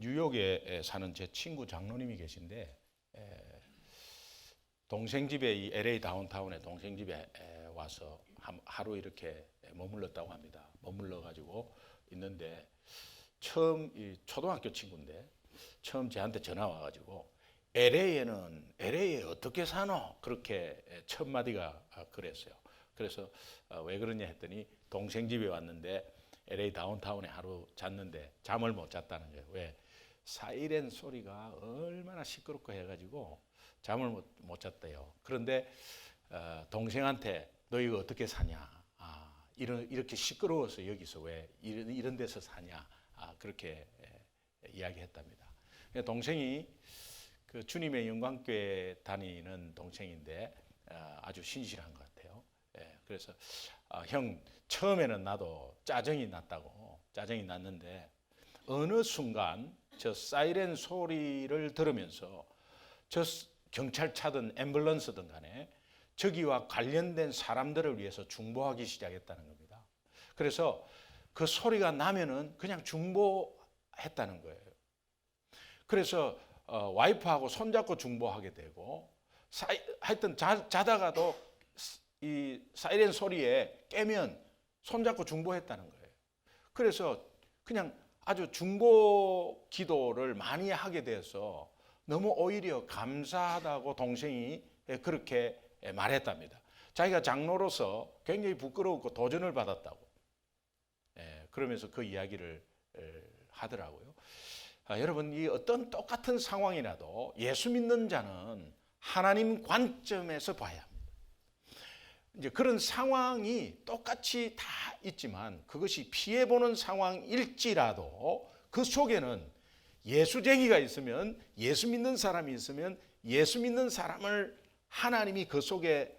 뉴욕에 사는 제 친구 장로님이 계신데 동생 집에 이 LA 다운타운에 동생 집에 와서 하루 이렇게 머물렀다고 합니다. 머물러 가지고 있는데 처음 이 초등학교 친구인데 처음 저한테 전화 와 가지고 LA에 어떻게 사노? 그렇게 첫 마디가 그랬어요. 그래서 왜 그러냐 했더니 동생 집에 왔는데 LA 다운타운에 하루 잤는데 잠을 못 잤다는 거예요. 왜? 사이렌 소리가 얼마나 시끄럽고 해가지고 잠을 못 잤대요. 그런데 동생한테 너 이거 어떻게 사냐? 이렇게 시끄러워서 여기서 왜 이런 데서 사냐? 그렇게 이야기했답니다. 동생이 그 주님의 영광교회 다니는 동생인데 아주 신실한 것 같아요. 그래서 형 처음에는 나도 짜증이 났는데 어느 순간 저 사이렌 소리를 들으면서 저 경찰차든 앰뷸런스든 간에 저기와 관련된 사람들을 위해서 중보하기 시작했다는 겁니다. 그래서 그 소리가 나면은 그냥 중보했다는 거예요. 그래서 와이프하고 손잡고 중보하게 되고 하여튼 자다가도 이 사이렌 소리에 깨면 손잡고 중보했다는 거예요. 그래서 그냥 아주 중보 기도를 많이 하게 돼서 너무 오히려 감사하다고 동생이 그렇게 말했답니다. 자기가 장로로서 굉장히 부끄러웠고 도전을 받았다고 그러면서 그 이야기를 하더라고요. 여러분, 이 어떤 똑같은 상황이라도 예수 믿는 자는 하나님 관점에서 봐야 합니다. 이제 그런 상황이 똑같이 다 있지만 그것이 피해보는 상황일지라도 그 속에는 예수쟁이가 있으면, 예수 믿는 사람이 있으면 예수 믿는 사람을 하나님이 그 속에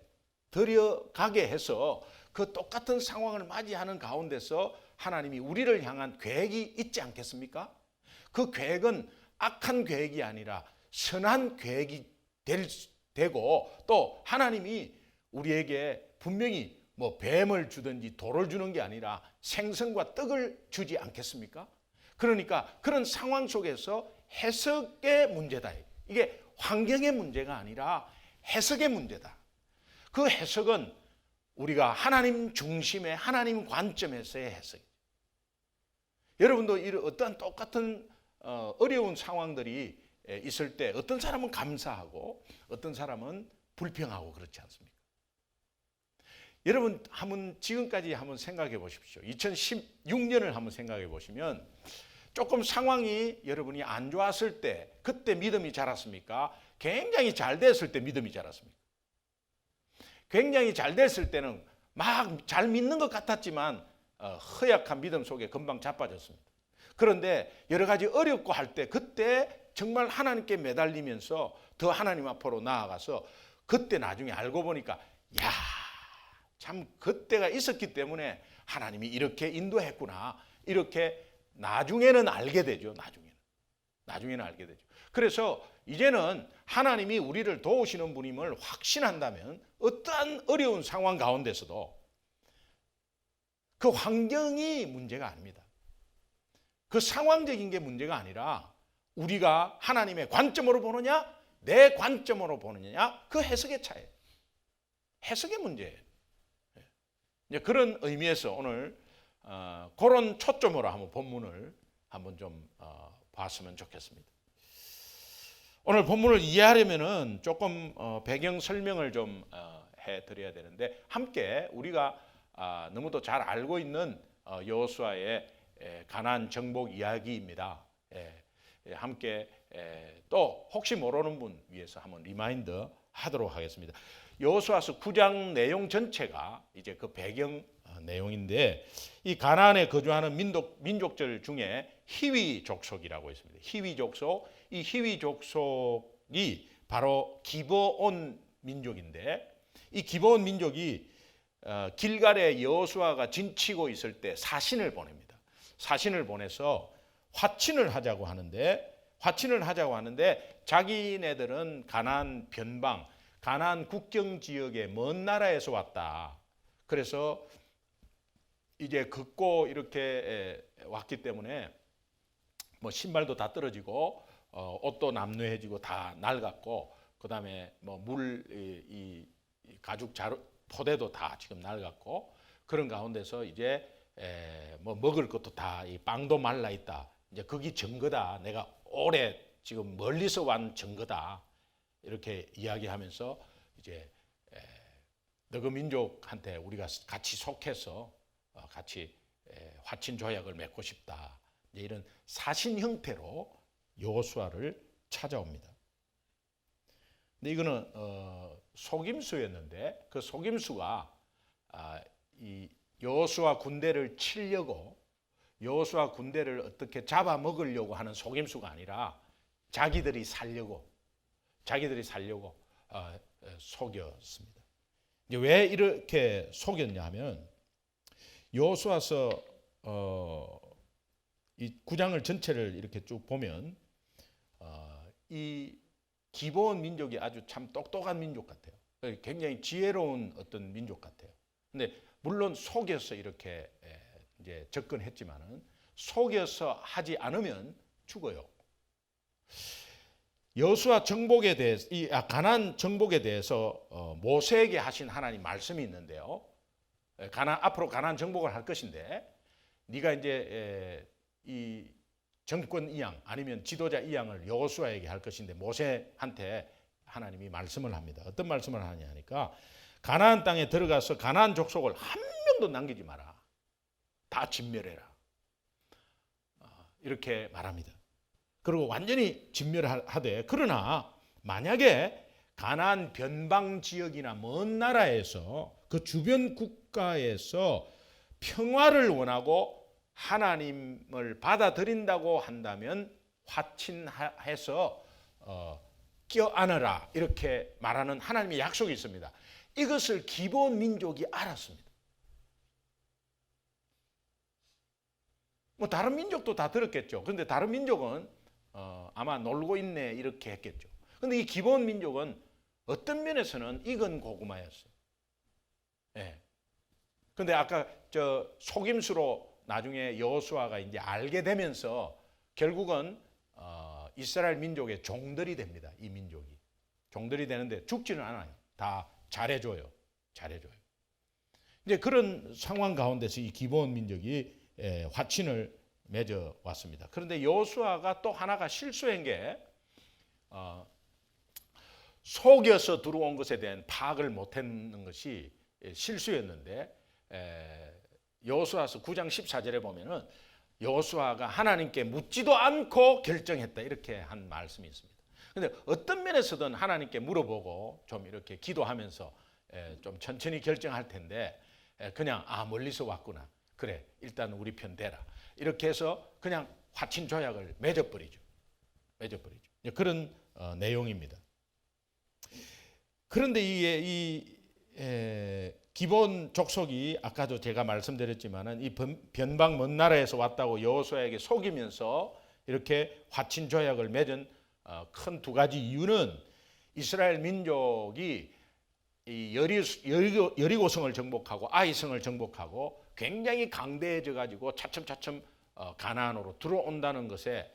들여가게 해서 그 똑같은 상황을 맞이하는 가운데서 하나님이 우리를 향한 계획이 있지 않겠습니까? 그 계획은 악한 계획이 아니라 선한 계획이 되고, 또 하나님이 우리에게 분명히 뭐 뱀을 주든지 돌을 주는 게 아니라 생선과 떡을 주지 않겠습니까? 그러니까 그런 상황 속에서 해석의 문제다. 이게 환경의 문제가 아니라 해석의 문제다. 그 해석은 우리가 하나님 중심의 하나님 관점에서의 해석이죠. 여러분도 이런 어떠한 똑같은 어려운 상황들이 있을 때 어떤 사람은 감사하고 어떤 사람은 불평하고 그렇지 않습니까? 여러분 한번 지금까지 한번 생각해 보십시오. 2016년을 한번 생각해 보시면 조금 상황이 여러분이 안 좋았을 때 그때 믿음이 자랐습니까? 굉장히 잘 됐을 때 믿음이 자랐습니까? 굉장히 잘 됐을 때는 막 잘 믿는 것 같았지만 허약한 믿음 속에 금방 자빠졌습니다. 그런데 여러 가지 어렵고 할 때 그때 정말 하나님께 매달리면서 더 하나님 앞으로 나아가서 그때 나중에 알고 보니까 야, 참 그때가 있었기 때문에 하나님이 이렇게 인도했구나. 이렇게 나중에는 알게 되죠. 나중에는 알게 되죠. 그래서 이제는 하나님이 우리를 도우시는 분임을 확신한다면 어떠한 어려운 상황 가운데서도 그 환경이 문제가 아닙니다. 그 상황적인 게 문제가 아니라 우리가 하나님의 관점으로 보느냐, 내 관점으로 보느냐, 그 해석의 차이예요. 해석의 문제예요. 이제 그런 의미에서 오늘 그런 초점으로 한번 본문을 한번 좀 봤으면 좋겠습니다. 오늘 본문을 이해하려면은 조금 배경 설명을 좀 해드려야 되는데 함께 우리가 너무도 잘 알고 있는 여호수아의 가나안 정복 이야기입니다. 함께 또 혹시 모르는 분 위해서 한번 리마인드 하도록 하겠습니다. 여호수아서 9장 내용 전체가 이제 그 배경 내용인데 이 가나안에 거주하는 민족들 중에 히위 족속이라고 있습니다. 히위 족속, 이 히위 족속이 바로 기브온 민족인데 이 기브온 민족이 길갈에 여호수아가 진치고 있을 때 사신을 보냅니다. 사신을 보내서 화친을 하자고 하는데 자기네들은 가나안 변방, 가나안 국경 지역의 먼 나라에서 왔다. 그래서 이제 걷고 이렇게 왔기 때문에 뭐 신발도 다 떨어지고 옷도 남루해지고 다 낡았고 그다음에 뭐 물 이 가죽 자루 포대도 다 지금 낡았고 그런 가운데서 이제 뭐 먹을 것도 다 이 빵도 말라 있다. 이제 그게 증거다. 내가 오래 지금 멀리서 완 증거다. 이렇게 이야기하면서 이제 너그 민족한테 우리가 같이 속해서 같이 화친 조약을 맺고 싶다. 이런 사신 형태로 여호수아를 찾아옵니다. 근데 이거는 속임수였는데 그 속임수가 이 여호수아 군대를 치려고 여호수아 군대를 어떻게 잡아먹으려고 하는 속임수가 아니라 자기들이 살려고 속였습니다. 이제 왜 이렇게 속였냐 하면 여호수아서 이 9장을 전체를 이렇게 쭉 보면 이 기브온 민족이 아주 참 똑똑한 민족 같아요. 굉장히 지혜로운 어떤 민족 같아요. 근데 물론 속여서 이렇게 이제 접근했지만은 속여서 하지 않으면 죽어요. 여호수아 정복에 대해서 이 가나안 정복에 대해서 모세에게 하신 하나님 말씀이 있는데요. 앞으로 가나안 정복을 할 것인데 네가 이제 이 정권 이양 아니면 지도자 이양을 여호수아에게 할 것인데 모세한테 하나님이 말씀을 합니다. 어떤 말씀을 하냐 하니까 가나안 땅에 들어가서 가나안 족속을 한 명도 남기지 마라. 다 진멸해라. 이렇게 말합니다. 그리고 완전히 진멸하되 그러나 만약에 가나안 변방 지역이나 먼 나라에서 그 주변 국가에서 평화를 원하고 하나님을 받아들인다고 한다면 화친해서 껴안으라 이렇게 말하는 하나님의 약속이 있습니다. 이것을 기브온 민족이 알았습니다. 뭐 다른 민족도 다 들었겠죠. 그런데 다른 민족은 아마 놀고 있네 이렇게 했겠죠. 그런데 이 기브온 민족은 어떤 면에서는 익은 고구마였어요. 예. 근데 아까 저 속임수로 나중에 여호수아가 이제 알게 되면서 결국은 이스라엘 민족의 종들이 됩니다. 이 민족이 종들이 되는데 죽지는 않아요. 다 잘해줘요. 이제 그런 상황 가운데서 이 기브온 민족이 화친을 맺어 왔습니다. 그런데 여호수아가 또 하나가 실수한 게 속여서 들어온 것에 대한 파악을 못했는 것이 실수였는데 여호수아서 9장 14절에 보면은 여호수아가 하나님께 묻지도 않고 결정했다 이렇게 한 말씀이 있습니다. 그런데 어떤 면에서든 하나님께 물어보고 좀 이렇게 기도하면서 좀 천천히 결정할 텐데 그냥 멀리서 왔구나. 그래 일단 우리 편 대라. 이렇게 해서 그냥 화친 조약을 맺어버리죠. 그런 내용입니다. 그런데 이 기본 족속이 아까도 제가 말씀드렸지만은 이 변방 먼 나라에서 왔다고 여호수아에게 속이면서 이렇게 화친 조약을 맺은 큰 두 가지 이유는 이스라엘 민족이 이 여리고성을 정복하고 아이성을 정복하고 굉장히 강대해져 가지고 차츰차츰 가나안으로 들어온다는 것에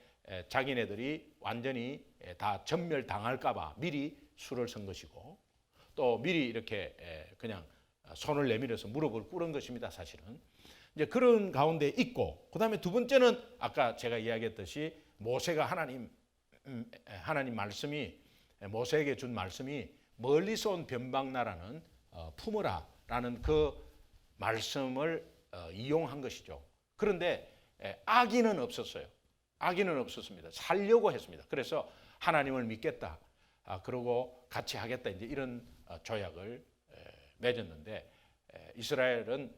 자기네들이 완전히 다 전멸당할까 봐 미리 수를 쓴 것이고 또 미리 이렇게 그냥 손을 내밀어서 무릎을 꿇은 것입니다. 사실은 이제 그런 가운데 있고 그다음에 두 번째는 아까 제가 이야기했듯이 모세가 하나님 말씀이 모세에게 준 말씀이 멀리서 온 변방 나라는 품으라라는 그 말씀을 이용한 것이죠. 그런데 악의는 없었어요. 악의는 없었습니다. 살려고 했습니다. 그래서 하나님을 믿겠다. 그러고 같이 하겠다. 이제 이런 조약을 맺었는데 이스라엘은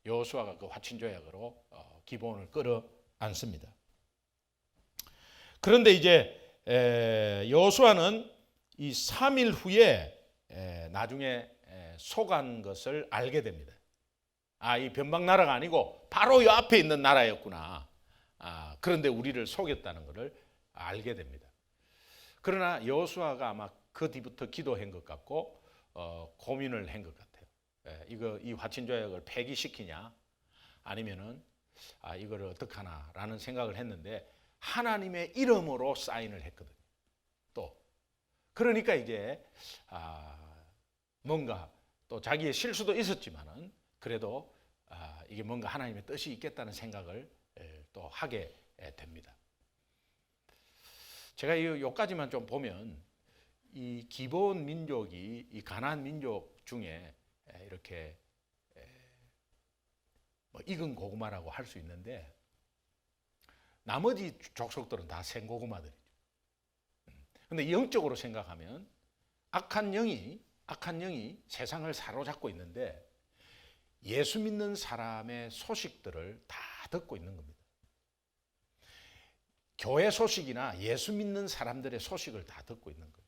여호수아가 그 화친 조약으로 기브온을 끌어안습니다. 그런데 이제 여호수아는 이 3일 후에 나중에 속한 것을 알게 됩니다. 이 변방 나라가 아니고 바로 이 앞에 있는 나라였구나. 그런데 우리를 속였다는 것을 알게 됩니다. 그러나 여호수아가 아마 그 뒤부터 기도한 것 같고 고민을 한 것 같아요. 이 화친 조약을 폐기시키냐 아니면은 이걸 어떡하나라는 생각을 했는데 하나님의 이름으로 사인을 했거든요. 또 그러니까 이제 뭔가 또 자기의 실수도 있었지만은 그래도 이게 뭔가 하나님의 뜻이 있겠다는 생각을 또 하게 됩니다. 제가 요까지만 좀 보면 이 기본 민족이 이 가나안 민족 중에 이렇게 뭐 익은 고구마라고 할 수 있는데 나머지 족속들은 다 생고구마들이죠. 그런데 영적으로 생각하면 악한 영이 세상을 사로잡고 있는데 예수 믿는 사람의 소식들을 다 듣고 있는 겁니다. 교회 소식이나 예수 믿는 사람들의 소식을 다 듣고 있는 거예요.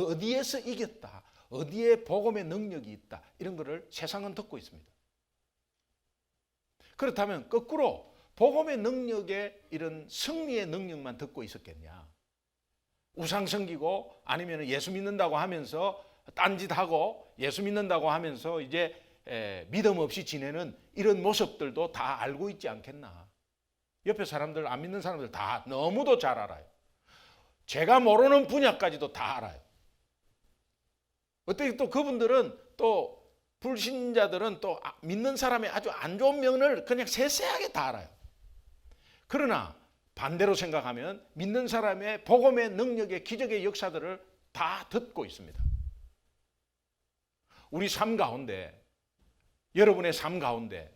어디에서 이겼다, 어디에 복음의 능력이 있다, 이런 거를 세상은 듣고 있습니다. 그렇다면 거꾸로 복음의 능력에 이런 승리의 능력만 듣고 있었겠냐? 우상 섬기고 아니면 예수 믿는다고 하면서 딴짓하고 예수 믿는다고 하면서 이제 믿음 없이 지내는 이런 모습들도 다 알고 있지 않겠나? 옆에 사람들, 안 믿는 사람들 다 너무도 잘 알아요. 제가 모르는 분야까지도 다 알아요. 어떻게 또 그분들은 또 불신자들은 또 믿는 사람의 아주 안 좋은 면을 그냥 세세하게 다 알아요. 그러나 반대로 생각하면 믿는 사람의 복음의 능력의 기적의 역사들을 다 듣고 있습니다. 우리 삶 가운데, 여러분의 삶 가운데,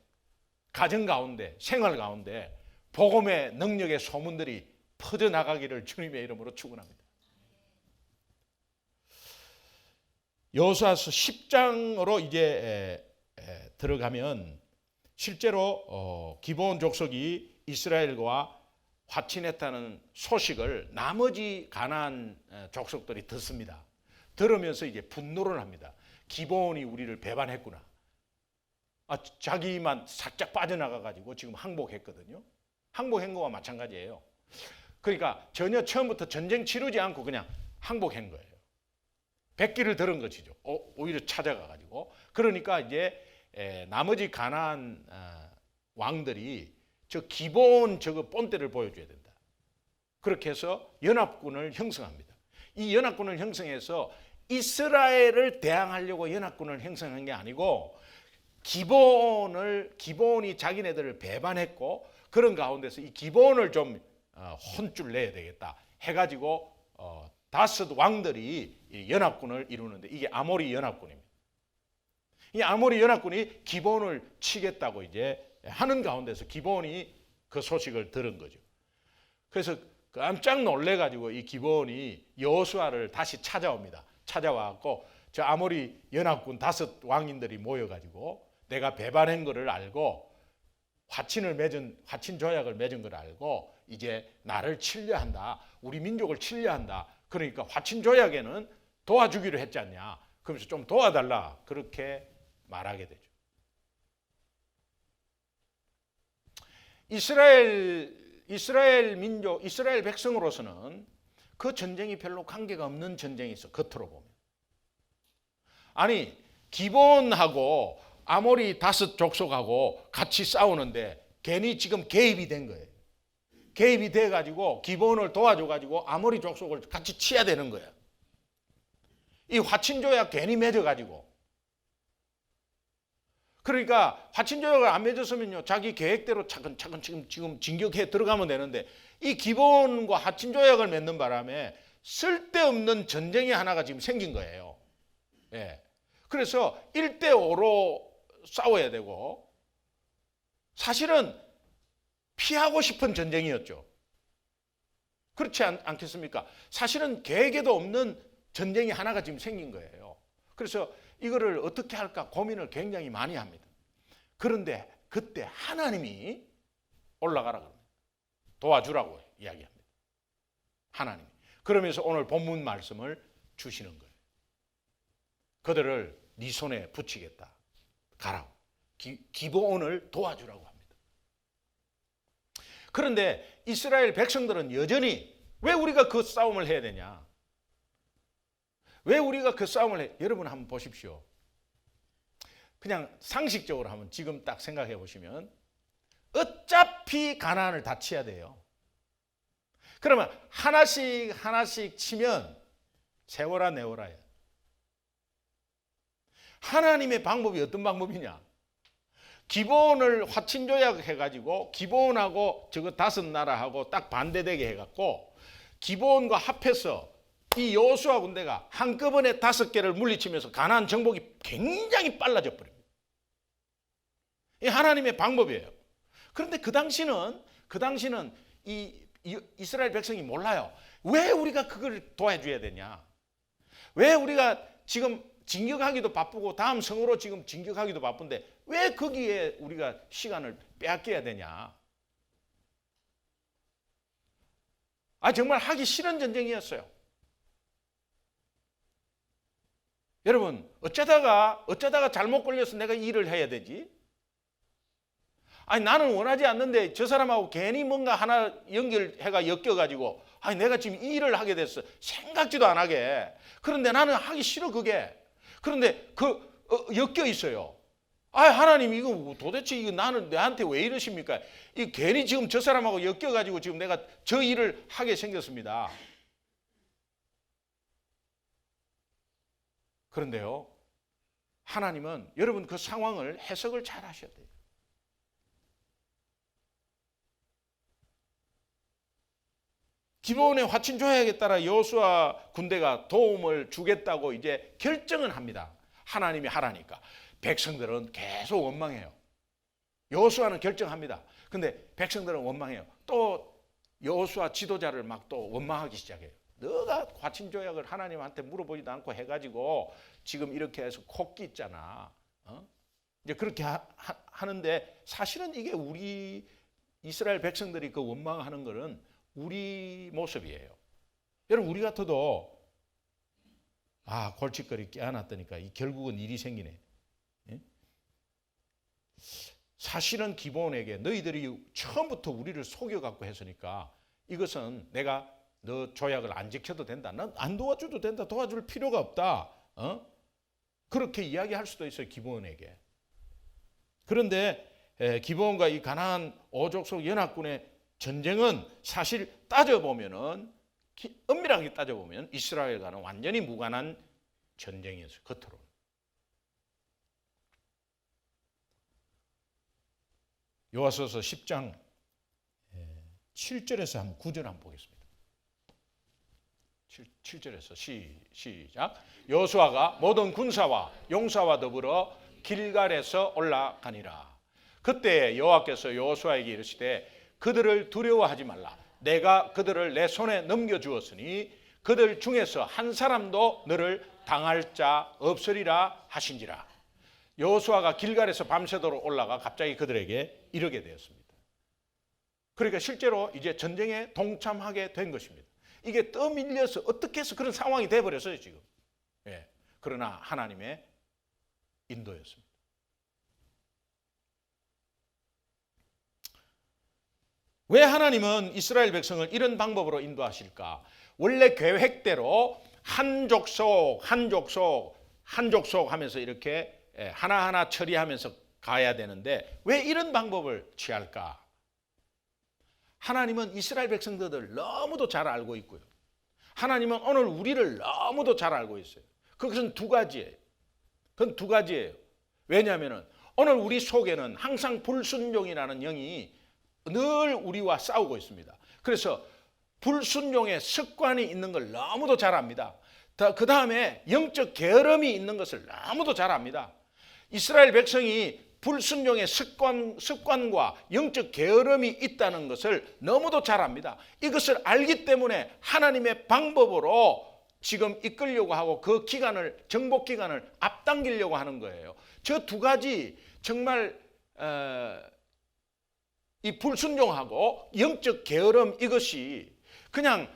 가정 가운데, 생활 가운데 복음의 능력의 소문들이 퍼져나가기를 주님의 이름으로 축원합니다. 여호수아서 10장으로 이제 들어가면 실제로 기브온 족속이 이스라엘과 화친했다는 소식을 나머지 가나안 족속들이 듣습니다. 들으면서 이제 분노를 합니다. 기브온이 우리를 배반했구나. 자기만 살짝 빠져나가가지고 지금 항복했거든요. 항복한 거와 마찬가지예요. 그러니까 전혀 처음부터 전쟁 치르지 않고 그냥 항복한 거예요. 백기를 들은 것이죠. 오히려 찾아가가지고. 그러니까 이제 나머지 가나안 왕들이 저 기본 저거 본때를 보여줘야 된다. 그렇게 해서 연합군을 형성합니다. 이 연합군을 형성해서 이스라엘을 대항하려고 연합군을 형성한 게 아니고 기본이 자기네들을 배반했고 그런 가운데서 이 기본을 좀 혼쭐 내야 되겠다 해가지고 다섯 왕들이 연합군을 이루는데 이게 아모리 연합군입니다. 이 아모리 연합군이 기본을 치겠다고 이제 하는 가운데서 기본이 그 소식을 들은 거죠. 그래서 깜짝 놀래가지고 이 기본이 여호수아를 다시 찾아옵니다. 찾아와갖고 저 아모리 연합군 다섯 왕인들이 모여가지고 내가 배반한 것을 알고 화친 조약을 맺은 걸 알고 이제 나를 치려 한다. 우리 민족을 치려 한다. 그러니까 화친 조약에는 도와주기로 했지 않냐. 그러면서 좀 도와달라. 그렇게 말하게 되죠. 이스라엘 민족, 이스라엘 백성으로서는 그 전쟁이 별로 관계가 없는 전쟁이 있어. 겉으로 보면. 아니 기본하고 아모리 다섯 족속하고 같이 싸우는데 괜히 지금 개입이 된 거예요. 개입이 돼가지고 기본을 도와줘가지고 아모리 족속을 같이 치야 되는 거예요. 이 화친조약 괜히 맺어가지고. 그러니까 화친조약을 안 맺었으면요 자기 계획대로 차근차근 지금 진격해 들어가면 되는데 이 기본과 화친조약을 맺는 바람에 쓸데없는 전쟁이 하나가 지금 생긴 거예요. 예. 그래서 1대5로 싸워야 되고 사실은 피하고 싶은 전쟁이었죠. 그렇지 않겠습니까? 사실은 계획에도 없는 전쟁이 하나가 지금 생긴 거예요. 그래서 이거를 어떻게 할까 고민을 굉장히 많이 합니다. 그런데 그때 하나님이 올라가라 그럽니다. 도와주라고 이야기합니다. 하나님이. 그러면서 오늘 본문 말씀을 주시는 거예요. 그들을 네 손에 붙이겠다. 가라고. 기브온을 도와주라고 합니다. 그런데 이스라엘 백성들은 여전히 왜 우리가 그 싸움을 해야 되냐? 왜 우리가 그 싸움을 해? 여러분 한번 보십시오. 그냥 상식적으로 한번 지금 딱 생각해 보시면 어차피 가나안을 다 치야 돼요. 그러면 하나씩 하나씩 치면 세워라 내워라예요. 하나님의 방법이 어떤 방법이냐? 기본을 화친조약 해가지고 기본하고 저거 5나라하고 딱 반대되게 해갖고 기본과 합해서 이 여호수아 군대가 한꺼번에 5개를 물리치면서 가나안 정복이 굉장히 빨라져 버립니다. 이 하나님의 방법이에요. 그런데 그 당시는 이 이스라엘 백성이 몰라요. 왜 우리가 그걸 도와줘야 되냐? 왜 우리가 지금 진격하기도 바쁘고 다음 성으로 지금 진격하기도 바쁜데 왜 거기에 우리가 시간을 빼앗겨야 되냐? 정말 하기 싫은 전쟁이었어요. 여러분, 어쩌다가 잘못 걸려서 내가 일을 해야 되지? 나는 원하지 않는데 저 사람하고 괜히 뭔가 하나 연결해가 엮여가지고 내가 지금 이 일을 하게 됐어. 생각지도 안 하게. 그런데 나는 하기 싫어 그게. 그런데 엮여 있어요. 하나님 이거 도대체 이거 나는 내한테 왜 이러십니까? 이 괜히 지금 저 사람하고 엮여가지고 지금 내가 저 일을 하게 생겼습니다. 그런데요, 하나님은 여러분 그 상황을 해석을 잘 하셔야 돼요. 기본의 화친 조약에 따라 여호수아 군대가 도움을 주겠다고 이제 결정은 합니다. 하나님이 하라니까. 백성들은 계속 원망해요. 여호수아는 결정합니다. 근데 백성들은 원망해요. 또 여호수아 지도자를 막 또 원망하기 시작해요. 너가 화친 조약을 하나님한테 물어보지도 않고 해가지고 지금 이렇게 해서 코끼 있잖아. 이제 그렇게 하는데 사실은 이게 우리 이스라엘 백성들이 그 원망하는 거는 우리 모습이에요. 여러분 우리 같아도 골칫거리 껴안았다니까 결국은 일이 생기네. 사실은 기본에게 너희들이 처음부터 우리를 속여갖고 했으니까 이것은 내가 너 조약을 안 지켜도 된다. 난 안 도와줘도 된다. 도와줄 필요가 없다. 그렇게 이야기할 수도 있어요. 기본에게. 그런데 기본과 이 가나안 오족속 연합군의 전쟁은 사실 따져보면은 엄밀하게 따져보면 이스라엘과는 완전히 무관한 전쟁이었어요. 겉으로. 요하서서 10장 7절에서 한 9절 한번 보겠습니다. 7절에서 시작. 여호수아가 모든 군사와 용사와 더불어 길갈에서 올라가니라. 그때 여호와께서 여호수아에게 이르시되 그들을 두려워하지 말라. 내가 그들을 내 손에 넘겨주었으니 그들 중에서 한 사람도 너를 당할 자 없으리라 하신지라. 여호수아가 길갈에서 밤새도록 올라가 갑자기 그들에게 이르게 되었습니다. 그러니까 실제로 이제 전쟁에 동참하게 된 것입니다. 이게 떠밀려서 어떻게 해서 그런 상황이 돼버렸어요 지금. 그러나 하나님의 인도였습니다. 왜 하나님은 이스라엘 백성을 이런 방법으로 인도하실까? 원래 계획대로 한 족속 하면서 이렇게 하나하나 처리하면서 가야 되는데 왜 이런 방법을 취할까? 하나님은 이스라엘 백성들을 너무도 잘 알고 있고요. 하나님은 오늘 우리를 너무도 잘 알고 있어요. 그것은 두 가지예요. 그건 두 가지예요. 왜냐하면 오늘 우리 속에는 항상 불순종이라는 영이 늘 우리와 싸우고 있습니다. 그래서 불순종의 습관이 있는 걸 너무도 잘 압니다. 그 다음에 영적 게으름이 있는 것을 너무도 잘 압니다. 이스라엘 백성이 불순종의 습관과 영적 게으름이 있다는 것을 너무도 잘 압니다. 이것을 알기 때문에 하나님의 방법으로 지금 이끌려고 하고 그 기간을 정복 기간을 앞당기려고 하는 거예요. 저 두 가지 정말 이 불순종하고 영적 게으름 이것이 그냥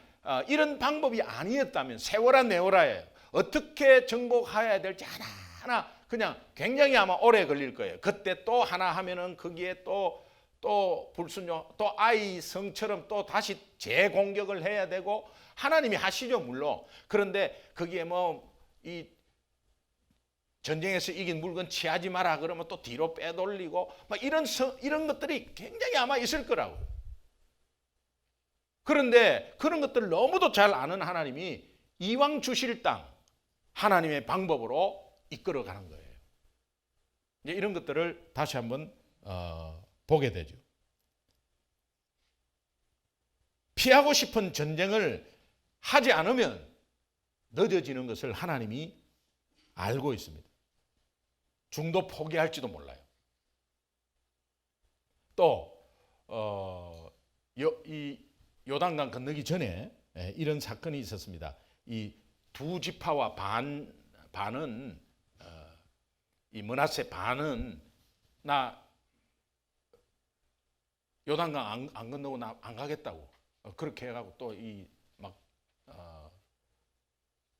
이런 방법이 아니었다면 세워라 내워라예요. 어떻게 정복해야 될지 하나하나 그냥 굉장히 아마 오래 걸릴 거예요. 그때 또 하나 하면은 거기에 또 불순종, 또 아이 성처럼 또 다시 재공격을 해야 되고 하나님이 하시죠 물론. 그런데 거기에 뭐 이 전쟁에서 이긴 물건 취하지 마라 그러면 또 뒤로 빼돌리고 막 이런 것들이 굉장히 아마 있을 거라고. 그런데 그런 것들을 너무도 잘 아는 하나님이 이왕 주실 땅 하나님의 방법으로 이끌어가는 거예요. 이제 이런 것들을 다시 한번 보게 되죠. 피하고 싶은 전쟁을 하지 않으면 늦어지는 것을 하나님이 알고 있습니다. 중도 포기할지도 몰라요. 또 이 요단강 건너기 전에 이런 사건이 있었습니다. 이 두 지파와 반은 이 므낫세 반은 나 요단강 안 건너고 나 안 가겠다고 그렇게 해가지고 또 이 막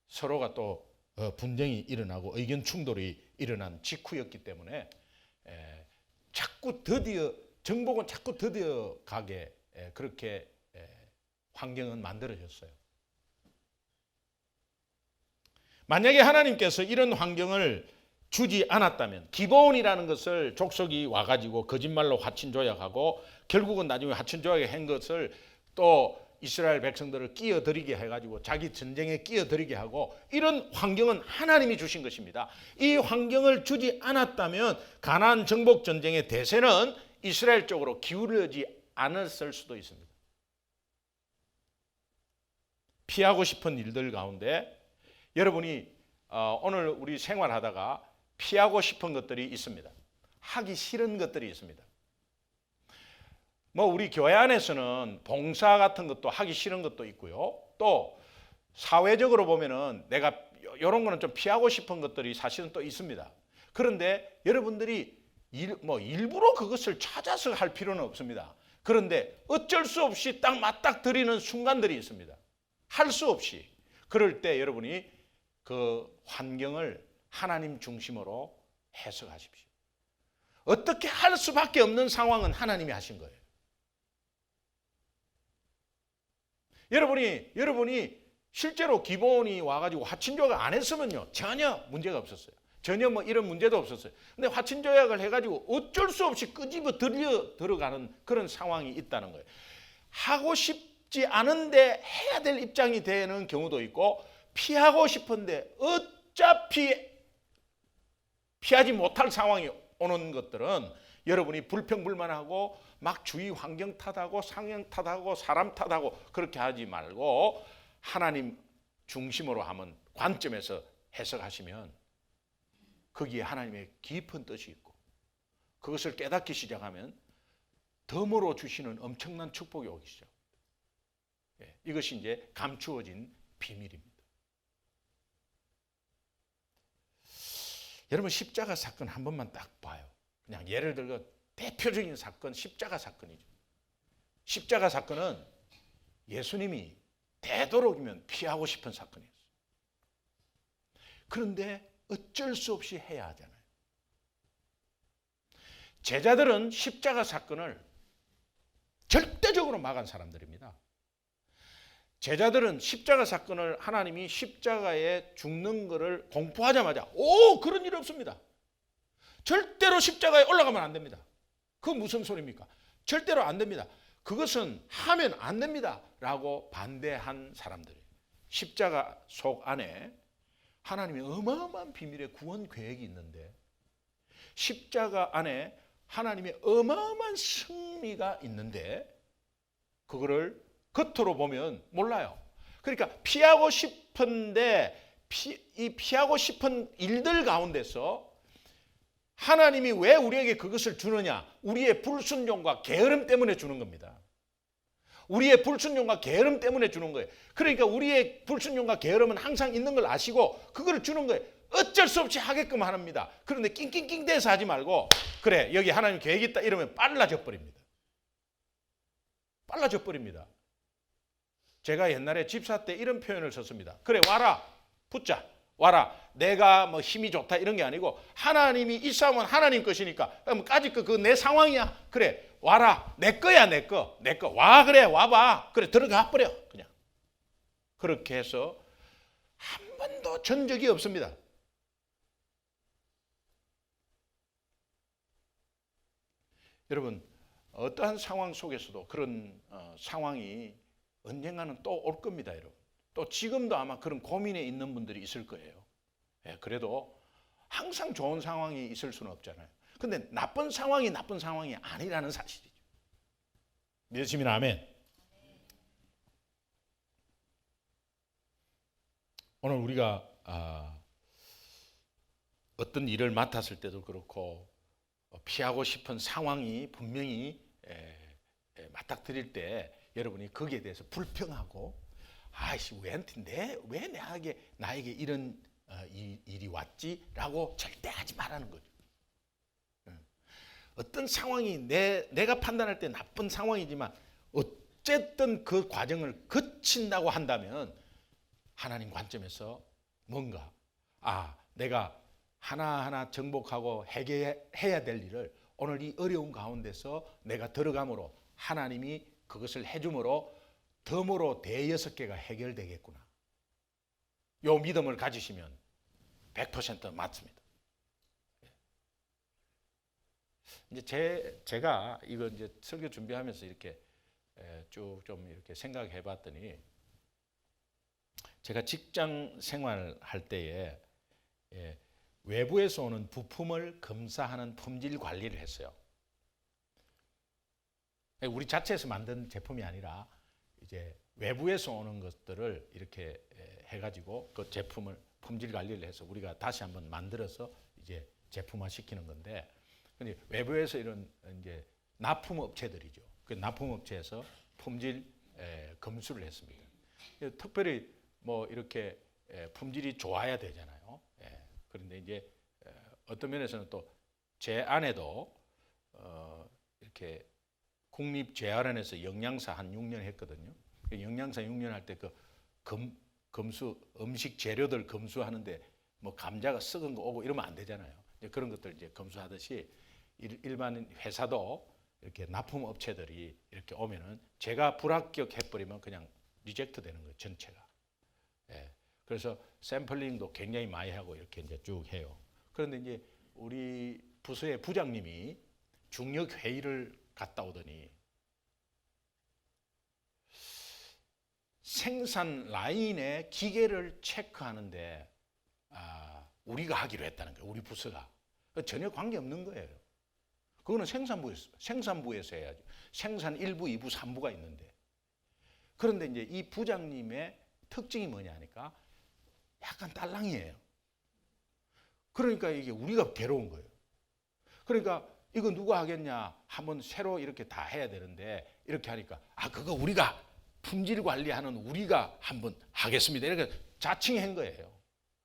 서로가 또 분쟁이 일어나고 의견 충돌이 일어난 직후였기 때문에 자꾸 드디어 정복은 자꾸 드디어 가게 그렇게 환경은 만들어졌어요. 만약에 하나님께서 이런 환경을 주지 않았다면 기브온이라는 것을 족속이 와가지고 거짓말로 화친조약하고 결국은 나중에 화친조약에 한 것을 또 이스라엘 백성들을 끼어들이게 해가지고 자기 전쟁에 끼어들이게 하고 이런 환경은 하나님이 주신 것입니다. 이 환경을 주지 않았다면 가나안 정복 전쟁의 대세는 이스라엘 쪽으로 기울어지 않았을 수도 있습니다. 피하고 싶은 일들 가운데 여러분이 오늘 우리 생활하다가 피하고 싶은 것들이 있습니다. 하기 싫은 것들이 있습니다. 뭐 우리 교회 안에서는 봉사 같은 것도 하기 싫은 것도 있고요. 또 사회적으로 보면은 내가 이런 거는 좀 피하고 싶은 것들이 사실은 또 있습니다. 그런데 여러분들이 일부러 그것을 찾아서 할 필요는 없습니다. 그런데 어쩔 수 없이 딱 맞닥뜨리는 순간들이 있습니다. 할 수 없이. 그럴 때 여러분이 그 환경을 하나님 중심으로 해석하십시오. 어떻게 할 수밖에 없는 상황은 하나님이 하신 거예요. 여러분이 실제로 기브온이 와가지고 화친조약 안 했으면요 전혀 문제가 없었어요. 전혀 뭐 이런 문제도 없었어요. 근데 화친조약을 해가지고 어쩔 수 없이 끄집어 들어가는 그런 상황이 있다는 거예요. 하고 싶지 않은데 해야 될 입장이 되는 경우도 있고 피하고 싶은데 어차피 피하지 못할 상황이 오는 것들은 여러분이 불평불만하고 막 주위 환경 탓하고 상황 탓하고 사람 탓하고 그렇게 하지 말고 하나님 중심으로 하면 관점에서 해석하시면 거기에 하나님의 깊은 뜻이 있고 그것을 깨닫기 시작하면 덤으로 주시는 엄청난 축복이 오기 시작합니다. 이것이 이제 감추어진 비밀입니다. 여러분 십자가 사건 한 번만 딱 봐요. 그냥 예를 들어 대표적인 사건 십자가 사건이죠. 십자가 사건은 예수님이 되도록이면 피하고 싶은 사건이었어요. 그런데 어쩔 수 없이 해야 하잖아요. 제자들은 십자가 사건을 절대적으로 막은 사람들입니다. 제자들은 십자가 사건을 하나님이 십자가에 죽는 것을 공포하자마자 그런 일 없습니다. 절대로 십자가에 올라가면 안 됩니다. 그건 무슨 소리입니까? 절대로 안 됩니다. 그것은 하면 안 됩니다. 라고 반대한 사람들이에요. 십자가 속 안에 하나님의 어마어마한 비밀의 구원 계획이 있는데 십자가 안에 하나님의 어마어마한 승리가 있는데 그거를 겉으로 보면 몰라요. 그러니까 피하고 싶은데 이 피하고 싶은 일들 가운데서 하나님이 왜 우리에게 그것을 주느냐? 우리의 불순종과 게으름 때문에 주는 겁니다. 우리의 불순종과 게으름 때문에 주는 거예요. 그러니까 우리의 불순종과 게으름은 항상 있는 걸 아시고 그걸 주는 거예요. 어쩔 수 없이 하게끔 합니다. 그런데 낑낑낑 대서 하지 말고 그래 여기 하나님 계획이 있다 이러면 빨라져 버립니다. 빨라져 버립니다. 제가 옛날에 집사 때 이런 표현을 썼습니다. 그래 와라 붙자 와라 내가 뭐 힘이 좋다 이런 게 아니고 하나님이 이 싸움은 하나님 것이니까 까짓 거 그 내 상황이야. 그래 와라 내 거야 내 거 와 그래 와봐 그래 들어가 버려 그냥 그렇게 해서 한 번도 전 적이 없습니다. 여러분 어떠한 상황 속에서도 그런 상황이 언젠가는 또 올 겁니다, 여러분. 또 지금도 아마 그런 고민에 있는 분들이 있을 거예요. 예, 그래도 항상 좋은 상황이 있을 수는 없잖아요. 근데 나쁜 상황이 아니라는 사실이죠. 믿으시면 아멘. 오늘 우리가 어떤 일을 맡았을 때도 그렇고 피하고 싶은 상황이 분명히 맞닥뜨릴 때 여러분이 거기에 대해서 불평하고 아이씨 왜 나에게 이런 일이 왔지라고 절대 하지 말라는 거죠. 어떤 상황이 내가 판단할 때 나쁜 상황이지만 어쨌든 그 과정을 거친다고 한다면 하나님 관점에서 뭔가 내가 하나하나 정복하고 해결해야 될 일을 오늘 이 어려운 가운데서 내가 들어감으로 하나님이 그것을 해줌으로 덤으로 대여섯 개가 해결되겠구나. 요 믿음을 가지시면 100% 맞습니다. 이제 제가 이거 이제 설교 준비하면서 이렇게 쭉 좀 이렇게 생각해 봤더니 제가 직장 생활할 때에 외부에서 오는 부품을 검사하는 품질 관리를 했어요. 우리 자체에서 만든 제품이 아니라 이제 외부에서 오는 것들을 이렇게 해가지고 그 제품을 품질 관리를 해서 우리가 다시 한번 만들어서 이제 제품화 시키는 건데, 근데 외부에서 이런 이제 납품 업체들이죠. 그 납품 업체에서 품질 검수를 했습니다. 특별히 뭐 이렇게 품질이 좋아야 되잖아요. 그런데 이제 어떤 면에서는 또 제 아내도 이렇게 국립재활원에서 영양사 한 6년 했거든요. 영양사 6년 할 때 그 검수 음식 재료들 검수하는데 뭐 감자가 썩은 거 오고 이러면 안 되잖아요. 그런 것들 이제 검수하듯이 일반 회사도 이렇게 납품 업체들이 이렇게 오면은 제가 불합격해버리면 그냥 리젝트 되는 거예요, 전체가. 그래서 샘플링도 굉장히 많이 하고 이렇게 이제 쭉 해요. 그런데 이제 우리 부서의 부장님이 중력 회의를 갔다 오더니 생산 라인의 기계를 체크하는데 우리가 하기로 했다는 거예요. 우리 부서가. 전혀 관계 없는 거예요. 그거는 생산부에서 해야죠. 생산 1부, 2부, 3부가 있는데. 그런데 이제 이 부장님의 특징이 뭐냐 하니까 약간 딸랑이에요. 그러니까 이게 우리가 괴로운 거예요. 그러니까 이거 누가 하겠냐? 한번 새로 이렇게 다 해야 되는데 이렇게 하니까 그거 우리가 품질 관리하는 우리가 한번 하겠습니다. 이렇게 자칭한 거예요.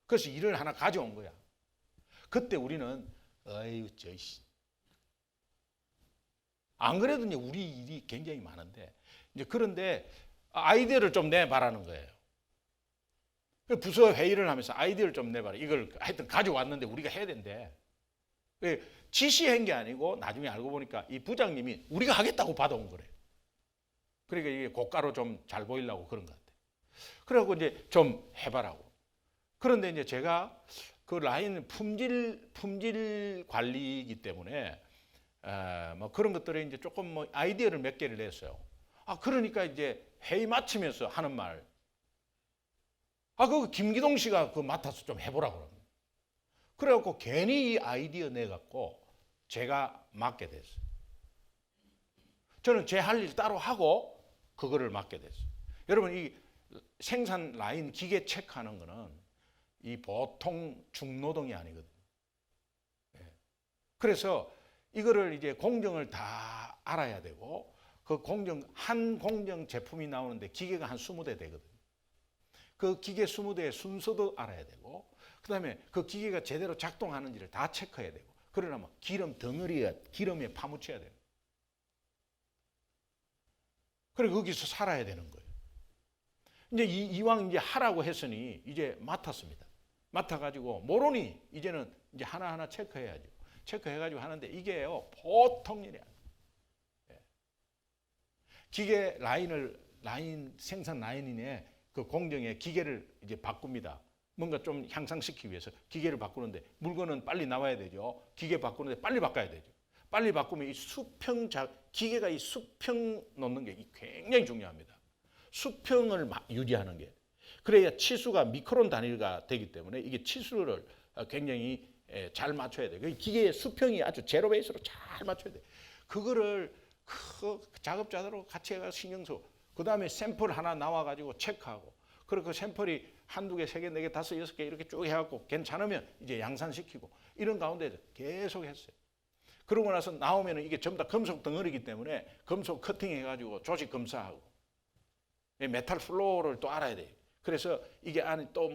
그래서 일을 하나 가져온 거야. 그때 우리는 안 그래도 이제 우리 일이 굉장히 많은데 이제 그런데 아이디어를 좀 내봐라는 거예요. 부서 회의를 하면서 아이디어를 좀 내봐라. 이걸 하여튼 가져왔는데 우리가 해야 된대. 지시한 게 아니고 나중에 알고 보니까 이 부장님이 우리가 하겠다고 받아온 거래. 그러니까 이게 고가로 좀 잘 보이려고 그런 것 같아. 그래갖고 이제 좀 해봐라고. 그런데 이제 제가 그 라인 품질 관리이기 때문에 뭐 그런 것들에 이제 조금 뭐 아이디어를 몇 개를 냈어요. 그러니까 이제 회의 마치면서 하는 말. 그거 김기동 씨가 그 맡아서 좀 해보라 그러면. 그래갖고 괜히 이 아이디어 내갖고 제가 맡게 됐어요. 저는 제 할 일 따로 하고 그거를 맡게 됐어요. 여러분 이 생산 라인 기계 체크하는 거는 이 보통 중노동이 아니거든요. 그래서 이거를 이제 공정을 다 알아야 되고 그 한 공정 제품이 나오는데 기계가 한 20대 되거든요. 그 기계 20대의 순서도 알아야 되고 그다음에 그 기계가 제대로 작동하는지를 다 체크해야 되고 그러려면 기름 덩어리에 기름에 파묻혀야 돼요. 그리고 거기서 살아야 되는 거예요. 이제 이왕 이제 하라고 했으니 이제 맡았습니다. 맡아가지고 모르니 이제는 이제 하나하나 체크해야죠. 체크해가지고 하는데 이게요 보통 일이 아니에요. 기계 생산 라인이네 그 공정의 기계를 이제 바꿉니다. 뭔가 좀 향상시키기 위해서 기계를 바꾸는데 물건은 빨리 나와야 되죠. 기계 바꾸는데 빨리 바꿔야 되죠. 빨리 바꾸면 이 기계가 이 수평 놓는 게 굉장히 중요합니다. 수평을 유지하는 게. 그래야 치수가 미크론 단위가 되기 때문에 이게 치수를 굉장히 잘 맞춰야 돼요. 기계의 수평이 아주 제로 베이스로 잘 맞춰야 돼요. 그거를 그 작업자들하고 같이 해가 신경 써. 그 다음에 샘플 하나 나와가지고 체크하고. 그리고 그 샘플이 한두 개, 세 개, 네 개, 다섯, 여섯 개 이렇게 쭉 해갖고 괜찮으면 이제 양산시키고 이런 가운데 계속 했어요. 그러고 나서 나오면 이게 전부 다 금속 덩어리이기 때문에 금속 커팅해가지고 조직 검사하고 메탈 플로우를 또 알아야 돼요. 그래서 이게 안에 또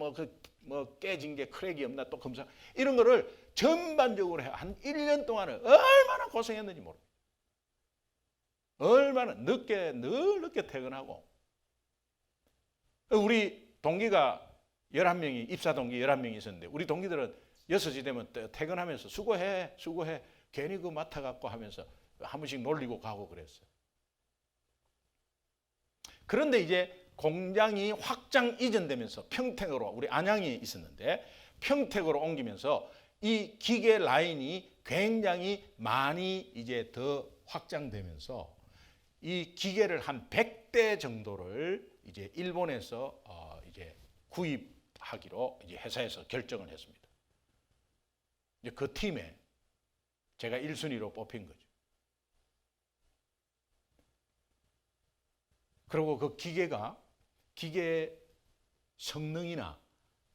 뭐 깨진 게 크랙이 없나 또 검사 이런 거를 전반적으로 한 1년 동안은 얼마나 고생했는지 모릅니다. 얼마나 늘 늦게 퇴근하고 우리 동기가 11명이 입사 동기 11명이 있었는데 우리 동기들은 6시 되면 퇴근하면서 수고해 괜히 그거 맡아갖고 하면서 한 번씩 놀리고 가고 그랬어요. 그런데 이제 공장이 확장 이전되면서 평택으로 우리 안양이 있었는데 평택으로 옮기면서 이 기계 라인이 굉장히 많이 이제 더 확장되면서 이 기계를 한 100대 정도를 이제 일본에서 이제 구입하기로 이제 회사에서 결정을 했습니다. 이제 그 팀에 제가 1순위로 뽑힌 거죠. 그리고 그 기계 성능이나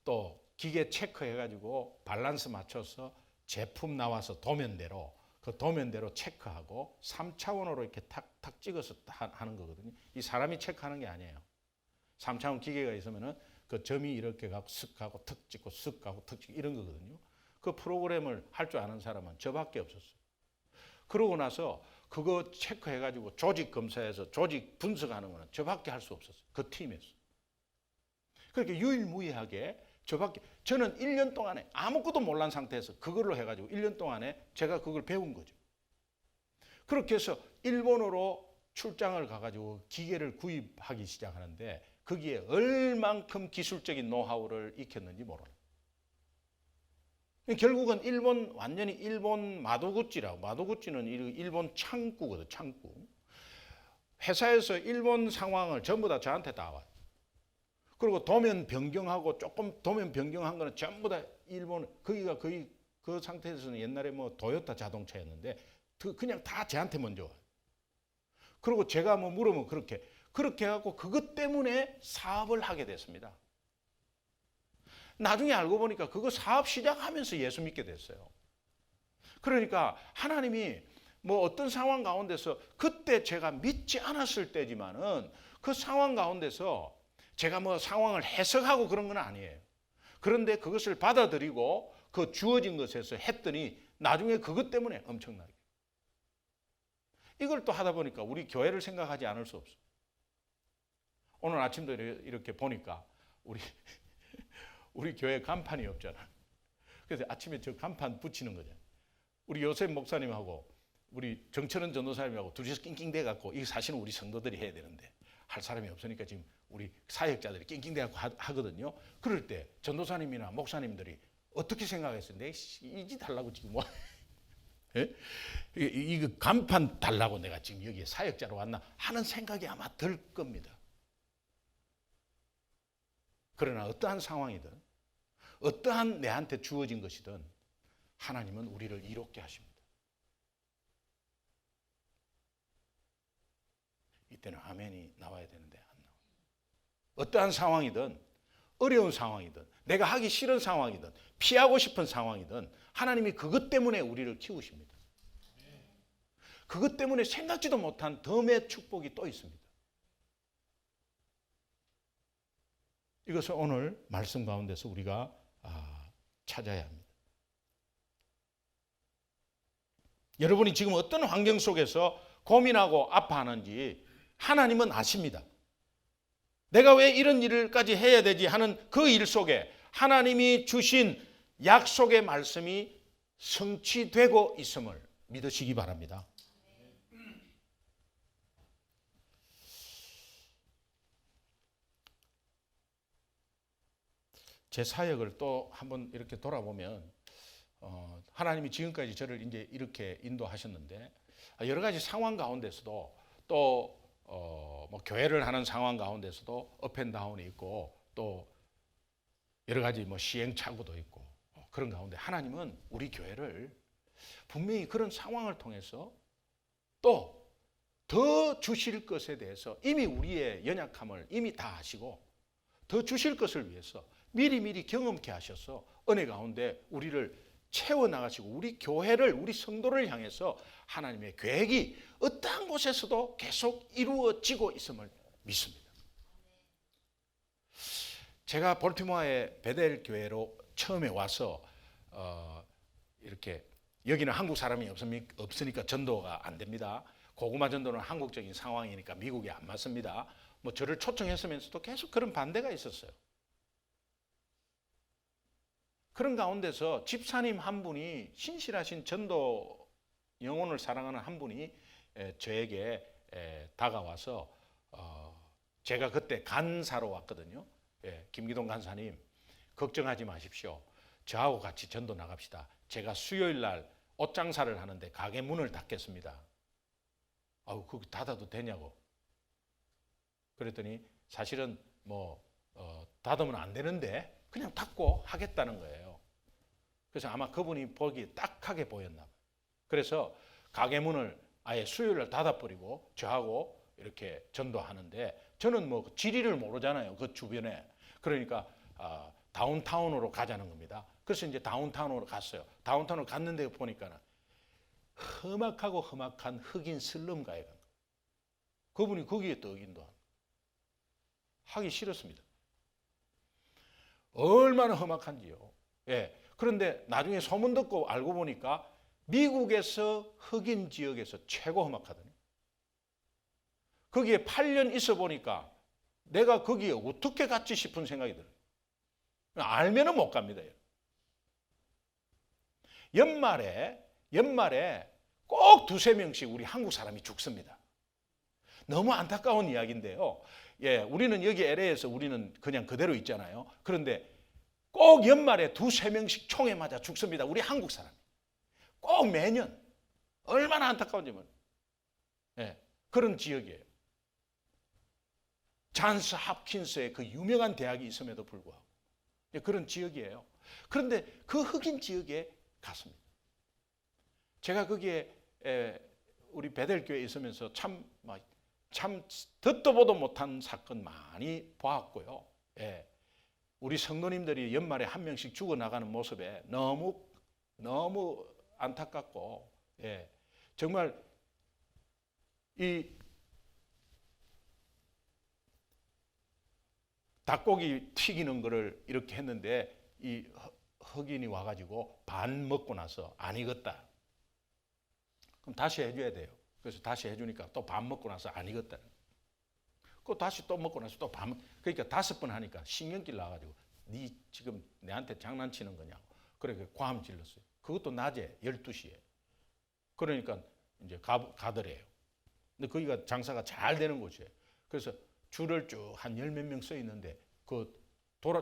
또 기계 체크해가지고 밸런스 맞춰서 제품 나와서 도면대로 그 도면대로 체크하고 3차원으로 이렇게 탁탁 찍어서 하는 거거든요. 이 사람이 체크하는 게 아니에요. 3차원 기계가 있으면은 그 점이 이렇게 가고 쓱 가고 턱 찍고 쓱 가고 턱 찍고 이런 거거든요. 그 프로그램을 할 줄 아는 사람은 저밖에 없었어요. 그러고 나서 그거 체크해가지고 조직 검사해서 조직 분석하는 거는 저밖에 할 수 없었어요. 그 팀에서. 그렇게 유일무이하게 저는 1년 동안에 아무것도 몰란 상태에서 그걸로 해가지고 1년 동안에 제가 그걸 배운 거죠. 그렇게 해서 일본으로 출장을 가가지고 기계를 구입하기 시작하는데 거기에 얼만큼 기술적인 노하우를 익혔는지 몰라요. 결국은 완전히 일본 마도구찌는 일본 창구거든, 창구. 회사에서 일본 상황을 전부 다 저한테 다 와요. 그리고 도면 변경하고 조금 도면 변경한 거는 전부 다 일본, 거기가 거의 그 상태에서는 옛날에 뭐 도요타 자동차였는데 그냥 다 저한테 먼저 와요. 그리고 제가 뭐 물으면 그렇게 해갖고 그것 때문에 사업을 하게 됐습니다. 나중에 알고 보니까 그거 사업 시작하면서 예수 믿게 됐어요. 그러니까 하나님이 뭐 어떤 상황 가운데서 그때 제가 믿지 않았을 때지만은 그 상황 가운데서 제가 뭐 상황을 해석하고 그런 건 아니에요. 그런데 그것을 받아들이고 그 주어진 것에서 했더니 나중에 그것 때문에 엄청나게. 이걸 또 하다 보니까 우리 교회를 생각하지 않을 수 없어요. 오늘 아침도 이렇게 보니까 우리 교회 간판이 없잖아. 그래서 아침에 저 간판 붙이는 거잖아. 우리 요셉 목사님하고 우리 정철은 전도사님하고 둘이서 낑낑대 갖고 이게 사실은 우리 성도들이 해야 되는데 할 사람이 없으니까 지금 우리 사역자들이 낑낑대 갖고 하거든요. 그럴 때 전도사님이나 목사님들이 어떻게 생각했어요? 내 이 짓 하려고 지금 뭐 이거 간판 달라고 내가 지금 여기에 사역자로 왔나 하는 생각이 아마 들 겁니다. 그러나 어떠한 상황이든 어떠한 내한테 주어진 것이든 하나님은 우리를 이롭게 하십니다. 이때는 아멘이 나와야 되는데 안 나와요. 어떠한 상황이든 어려운 상황이든 내가 하기 싫은 상황이든 피하고 싶은 상황이든 하나님이 그것 때문에 우리를 키우십니다. 그것 때문에 생각지도 못한 덤의 축복이 또 있습니다. 이것을 오늘 말씀 가운데서 우리가 찾아야 합니다. 여러분이 지금 어떤 환경 속에서 고민하고 아파하는지 하나님은 아십니다. 내가 왜 이런 일까지 해야 되지 하는 그 일 속에 하나님이 주신 약속의 말씀이 성취되고 있음을 믿으시기 바랍니다. 제 사역을 또 한번 이렇게 돌아보면 하나님이 지금까지 저를 이제 이렇게 인도하셨는데 여러 가지 상황 가운데서도 또 뭐 교회를 하는 상황 가운데서도 업앤다운이 있고 또 여러 가지 뭐 시행착오도 있고 그런 가운데 하나님은 우리 교회를 분명히 그런 상황을 통해서 또 더 주실 것에 대해서 이미 우리의 연약함을 이미 다 아시고 더 주실 것을 위해서 미리미리 경험케 하셔서 은혜 가운데 우리를 채워나가시고 우리 교회를 우리 성도를 향해서 하나님의 계획이 어떠한 곳에서도 계속 이루어지고 있음을 믿습니다. 제가 볼티모어의 베델 교회로 처음에 와서 이렇게 여기는 한국 사람이 없으니까 전도가 안 됩니다. 고구마 전도는 한국적인 상황이니까 미국에 안 맞습니다. 뭐 저를 초청했으면서도 계속 그런 반대가 있었어요. 그런 가운데서 집사님 한 분이 신실하신 전도 영혼을 사랑하는 한 분이 저에게 다가와서 제가 그때 간사로 왔거든요. 김기동 간사님 걱정하지 마십시오. 저하고 같이 전도 나갑시다. 제가 수요일 날 옷장사를 하는데 가게 문을 닫겠습니다. 아우 그거 닫아도 되냐고. 그랬더니 사실은 뭐 닫으면 안 되는데 그냥 닫고 하겠다는 거예요. 그래서 아마 그분이 보기에 딱하게 보였나 봐요. 그래서 가게 문을 아예 수요일날 닫아버리고 저하고 이렇게 전도하는데 저는 뭐 지리를 모르잖아요. 그 주변에. 그러니까 다운타운으로 가자는 겁니다. 그래서 이제 다운타운으로 갔어요. 다운타운으로 갔는데 보니까 험악하고 험악한 흑인 슬럼가에 간 거예요. 그분이 거기에 또 인도한 하기 싫었습니다. 얼마나 험악한지요. 예. 그런데 나중에 소문 듣고 알고 보니까 미국에서 흑인 지역에서 최고 험악하더니 거기에 8년 있어 보니까 내가 거기에 어떻게 갔지 싶은 생각이 들어요. 알면은 못 갑니다. 연말에 꼭 두세 명씩 우리 한국 사람이 죽습니다. 너무 안타까운 이야기인데요. 예, 우리는 여기 LA에서 우리는 그냥 그대로 있잖아요. 그런데 꼭 연말에 두세 명씩 총에 맞아 죽습니다. 우리 한국 사람이. 꼭 매년. 얼마나 안타까운지 모르겠어요. 예, 그런 지역이에요. 잔스 홉킨스의 그 유명한 대학이 있음에도 불구하고 예, 그런 지역이에요. 그런데 그 흑인 지역에 갔습니다. 제가 거기에 우리 베델교회에 있으면서 참 듣도 보도 못한 사건 많이 보았고요. 예, 우리 성도님들이 연말에 한 명씩 죽어나가는 모습에 너무 안타깝고 예, 정말 이 닭고기 튀기는 거를 이렇게 했는데 이 흑인이 와가지고 반 먹고 나서 안 익었다. 그럼 다시 해줘야 돼요. 그래서 다시 해주니까 또 반 먹고 나서 안 익었다. 그 다시 또 먹고 나서 또 반. 그러니까 5번 하니까 신경질 나가지고 네 지금 내한테 장난치는 거냐고. 그래 과음 질렀어요. 그것도 낮에 12시에. 그러니까 이제 가더래요. 근데 거기가 장사가 잘 되는 곳이에요. 그래서 줄을 쭉 한 10몇 명 서 있는데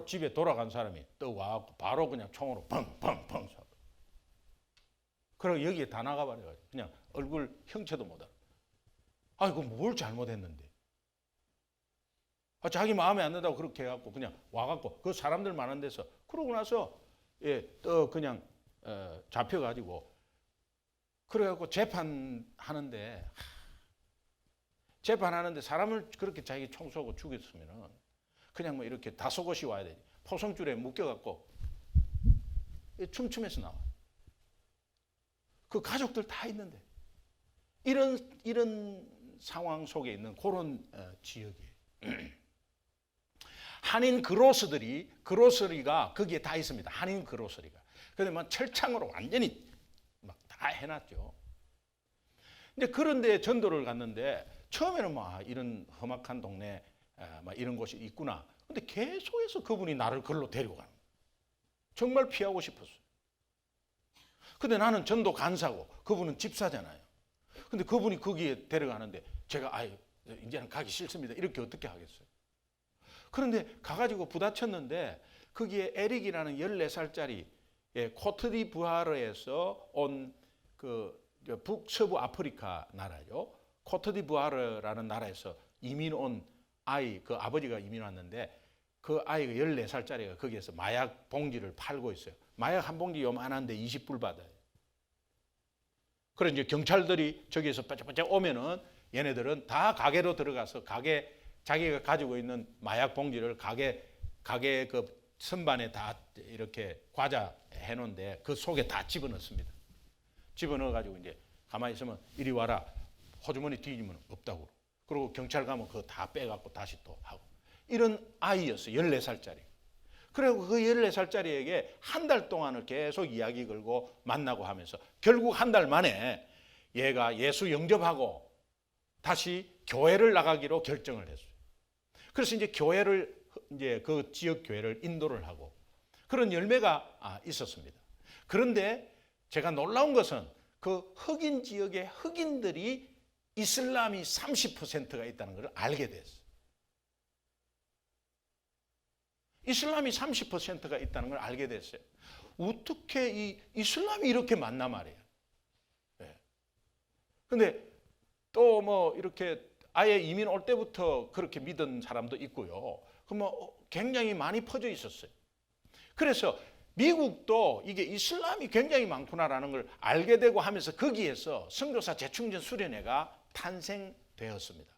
집에 돌아간 사람이 또 와갖고 바로 그냥 총으로 펑펑펑 쏴. 그리고 여기에 다 나가버려가지고 그냥 얼굴 형체도 못 알아. 아이고 뭘 잘못했는데. 자기 마음에 안 든다고 그렇게 해갖고 그냥 와갖고 그 사람들 많은 데서 그러고 나서 또 그냥 잡혀가지고 그래갖고 재판하는데 사람을 그렇게 자기 총 쏘고 죽였으면은 그냥 뭐 이렇게 다소곳이 와야 되지. 포성줄에 묶여갖고 춤추면서 나와. 그 가족들 다 있는데 이런 상황 속에 있는 그런 지역이에요. 한인 그로서리가 거기에 다 있습니다. 한인 그로서리가. 근데 막 철창으로 완전히 막 다 해놨죠. 근데 그런데 전도를 갔는데 처음에는 막 이런 험악한 동네 막 이런 곳이 있구나. 근데 계속해서 그분이 나를 걸로 데리고 가는 거예요. 정말 피하고 싶었어요. 근데 나는 전도 간사고 그분은 집사잖아요. 근데 그분이 거기에 데려가는데 제가 이제는 가기 싫습니다. 이렇게 어떻게 하겠어요? 그런데 가가지고 부딪혔는데 거기에 에릭이라는 14살짜리 코트디부아르에서 온 그 북서부 아프리카 나라죠. 코트디부아르라는 나라에서 이민 온 아이, 그 아버지가 이민 왔는데 그 아이가 14살짜리가 거기에서 마약 봉지를 팔고 있어요. 마약 한 봉지 요만한데 20불 받아요. 그래서 이제 경찰들이 저기에서 빠짝빠짝 오면은 얘네들은 다 가게로 들어가서 자기가 가지고 있는 마약 봉지를 가게 그 선반에 다 이렇게 과자 해놓은데 그 속에 다 집어넣습니다. 집어넣어가지고 이제 가만히 있으면 이리 와라. 호주머니 뒤지면 없다고. 그리고 경찰 가면 그거 다 빼갖고 다시 또 하고. 이런 아이였어요. 14살짜리. 그리고 그 14살짜리에게 한 달 동안을 계속 이야기 걸고 만나고 하면서 결국 한 달 만에 얘가 예수 영접하고 다시 교회를 나가기로 결정을 했어요. 그래서 이제 그 지역 교회를 인도를 하고 그런 열매가 있었습니다. 그런데 제가 놀라운 것은 그 흑인 지역의 흑인들이 이슬람이 30%가 있다는 걸 알게 됐어요. 이슬람이 30%가 있다는 걸 알게 됐어요. 어떻게 이 이슬람이 이렇게 많나 말이에요. 근데 또 뭐 이렇게 아예 이민 올 때부터 그렇게 믿은 사람도 있고요. 뭐 굉장히 많이 퍼져 있었어요. 그래서 미국도 이게 이슬람이 굉장히 많구나라는 걸 알게 되고 하면서 거기에서 선교사 재충전 수련회가 탄생되었습니다.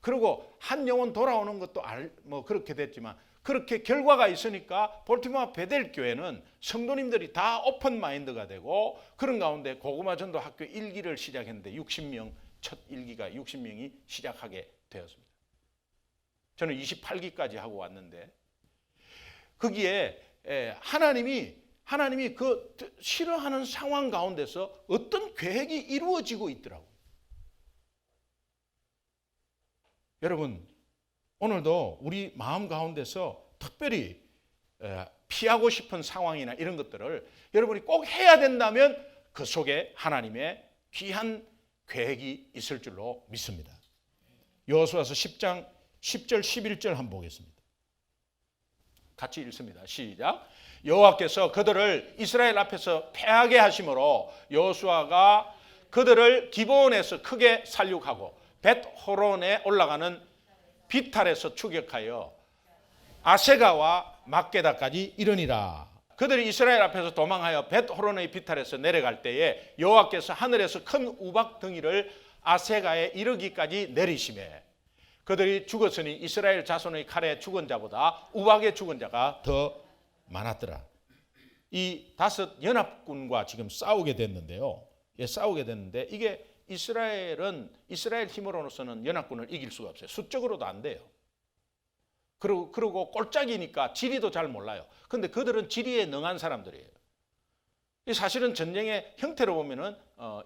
그리고 한 영혼 돌아오는 것도 뭐 그렇게 됐지만 그렇게 결과가 있으니까 볼티모어 베델 교회는 성도님들이 다 오픈 마인드가 되고 그런 가운데 고구마 전도 학교 1기를 시작했는데 60명 첫 1기가 60명이 시작하게 되었습니다. 저는 28기까지 하고 왔는데 거기에 하나님이 그 싫어하는 상황 가운데서 어떤 계획이 이루어지고 있더라고요. 여러분 오늘도 우리 마음 가운데서 특별히 피하고 싶은 상황이나 이런 것들을 여러분이 꼭 해야 된다면 그 속에 하나님의 귀한 계획이 있을 줄로 믿습니다. 여호수아서 10장 10절 11절 한번 보겠습니다. 같이 읽습니다. 시작. 여호와께서 그들을 이스라엘 앞에서 패하게 하심으로 여호수아가 그들을 기브온에서 크게 살육하고 벳호론에 올라가는 비탈에서 추격하여 아세가와 막게다까지 이르니라. 그들이 이스라엘 앞에서 도망하여 벳호론의 비탈에서 내려갈 때에 여호와께서 하늘에서 큰 우박 덩이를 아세가에 이르기까지 내리시매 그들이 죽었으니 이스라엘 자손의 칼에 죽은 자보다 우박에 죽은 자가 더 많았더라. 이 5 연합군과 지금 싸우게 됐는데요. 싸우게 됐는데 이게 이스라엘 힘으로서는 연합군을 이길 수가 없어요. 수적으로도 안 돼요. 그리고 꼴짝이니까 지리도 잘 몰라요. 그런데 그들은 지리에 능한 사람들이에요. 사실은 전쟁의 형태로 보면은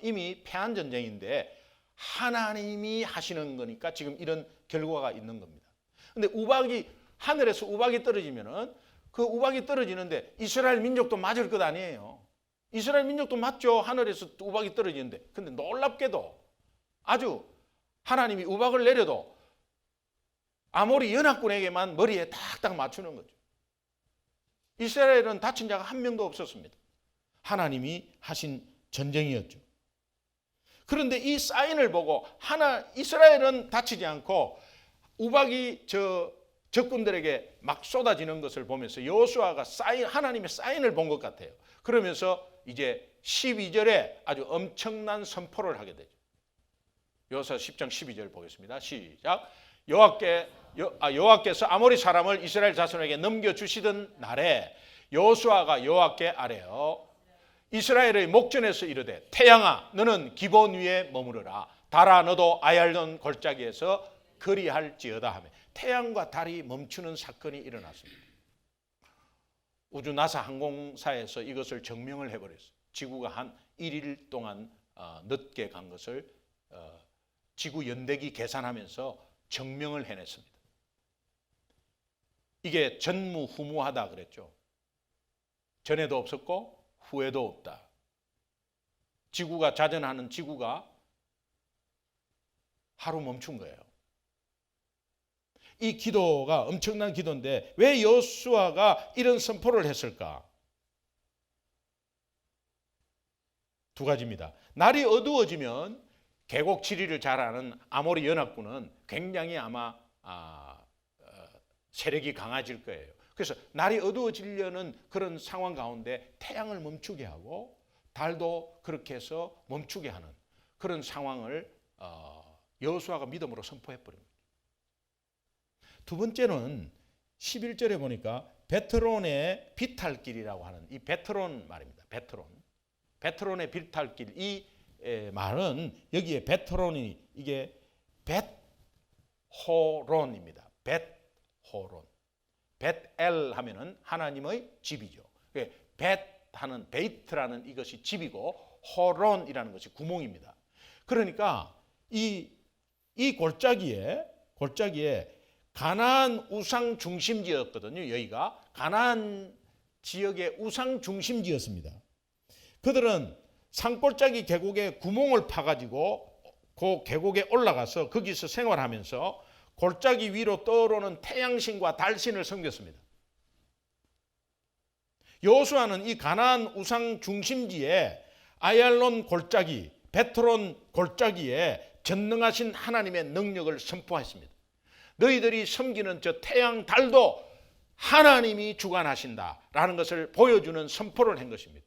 이미 패한 전쟁인데 하나님이 하시는 거니까 지금 이런 결과가 있는 겁니다. 근데 하늘에서 우박이 떨어지면은 그 우박이 떨어지는데 이스라엘 민족도 맞을 것 아니에요. 이스라엘 민족도 맞죠. 하늘에서 우박이 떨어지는데. 근데 놀랍게도 아주 하나님이 우박을 내려도 아모리 연합군에게만 머리에 딱딱 맞추는 거죠. 이스라엘은 다친 자가 한 명도 없었습니다. 하나님이 하신 전쟁이었죠. 그런데 이 사인을 보고 이스라엘은 다치지 않고 우박이 적군들에게 막 쏟아지는 것을 보면서 여호수아가 하나님의 사인을 본 것 같아요. 그러면서 이제 12절에 아주 엄청난 선포를 하게 되죠. 여호수아 10장 12절 보겠습니다. 시작. 여호와께서 아모리 사람을 이스라엘 자손에게 넘겨주시던 날에 여호수아가 여호와께 아뢰어 이스라엘의 목전에서 이르되 태양아 너는 기본 위에 머무르라 달아 너도 아얄론 골짜기에서 거리할지어다 하며 태양과 달이 멈추는 사건이 일어났습니다. 우주 나사 항공사에서 이것을 증명을 해버렸어요. 지구가 한 1일 동안 늦게 간 것을 지구 연대기 계산하면서 증명을 해냈습니다. 이게 전무후무하다 그랬죠. 전에도 없었고 후에도 없다. 지구가 자전하는 지구가 하루 멈춘 거예요. 이 기도가 엄청난 기도인데 왜 여호수아가 이런 선포를 했을까? 두 가지입니다. 날이 어두워지면 계곡 지리를 잘 아는 아모리 연합군은 굉장히 아마 세력이 강해질 거예요. 그래서 날이 어두워지려는 그런 상황 가운데 태양을 멈추게 하고 달도 그렇게 해서 멈추게 하는 그런 상황을 여호수아가 믿음으로 선포해 버립니다. 두 번째는 11절에 보니까 베트론의 비탈길이라고 하는 이 베트론 말입니다. 베트론의 비탈길, 이 말은 여기에 베트론이 이게 벳호론입니다. 벳호론. 벳엘 하면은 하나님의 집이죠. 벳 하는 베이트라는 이것이 집이고 호론이라는 것이 구멍입니다. 그러니까 이 골짜기에 가나안 우상 중심지였거든요. 여기가 가나안 지역의 우상 중심지였습니다. 그들은 산골짜기 계곡에 구멍을 파가지고 그 계곡에 올라가서 거기서 생활하면서 골짜기 위로 떠오르는 태양신과 달신을 섬겼습니다. 여호수아는 이 가나안 우상 중심지에 아얄론 골짜기, 베트론 골짜기에 전능하신 하나님의 능력을 선포했습니다. 너희들이 섬기는 저 태양, 달도 하나님이 주관하신다라는 것을 보여주는 선포를 한 것입니다.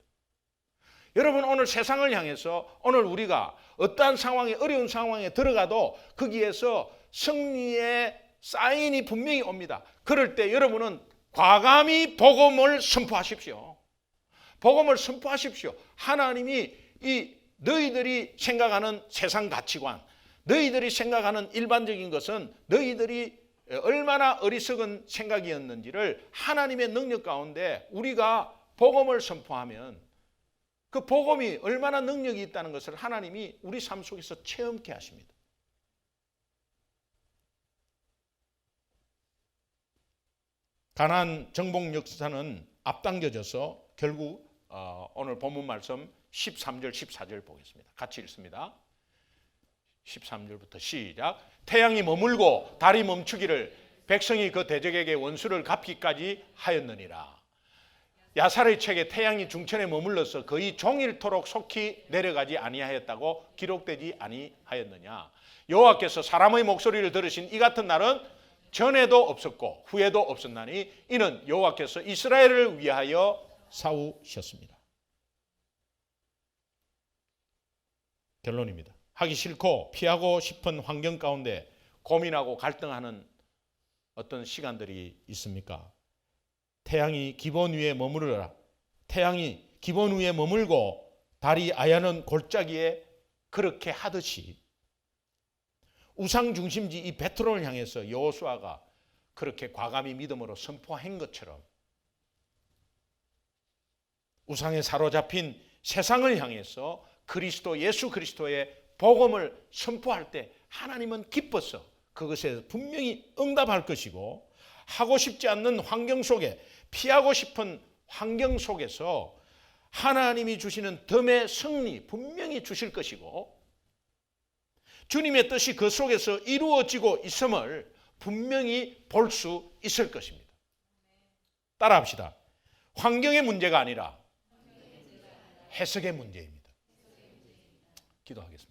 여러분, 오늘 세상을 향해서 오늘 우리가 어떠한 상황에, 어려운 상황에 들어가도 거기에서 승리의 사인이 분명히 옵니다. 그럴 때 여러분은 과감히 복음을 선포하십시오. 복음을 선포하십시오. 하나님이 이 너희들이 생각하는 세상 가치관, 너희들이 생각하는 일반적인 것은 너희들이 얼마나 어리석은 생각이었는지를 하나님의 능력 가운데 우리가 복음을 선포하면 그 복음이 얼마나 능력이 있다는 것을 하나님이 우리 삶 속에서 체험케 하십니다. 가나안 정복 역사는 앞당겨져서 결국 오늘 본문 말씀 13절 14절 보겠습니다. 같이 읽습니다. 13절부터 시작. 태양이 머물고 달이 멈추기를 백성이 그 대적에게 원수를 갚기까지 하였느니라. 야살의 책에 태양이 중천에 머물러서 거의 종일토록 속히 내려가지 아니하였다고 기록되지 아니하였느냐. 여호와께서 사람의 목소리를 들으신 이 같은 날은 전에도 없었고 후에도 없었나니 이는 여호와께서 이스라엘을 위하여 싸우셨습니다. 결론입니다. 하기 싫고 피하고 싶은 환경 가운데 고민하고 갈등하는 어떤 시간들이 있습니까? 태양이 기본 위에 머무르라. 태양이 기본 위에 머물고 달이 아야는 골짜기에 그렇게 하듯이 우상 중심지 이 베트론을 향해서 여호수아가 그렇게 과감히 믿음으로 선포한 것처럼 우상에 사로잡힌 세상을 향해서 그리스도 예수 그리스도의 복음을 선포할 때 하나님은 기뻐서 그것에 분명히 응답할 것이고 하고 싶지 않는 환경 속에 피하고 싶은 환경 속에서 하나님이 주시는 덤의 승리 분명히 주실 것이고 주님의 뜻이 그 속에서 이루어지고 있음을 분명히 볼 수 있을 것입니다. 따라합시다. 환경의 문제가 아니라 해석의 문제입니다. 기도하겠습니다.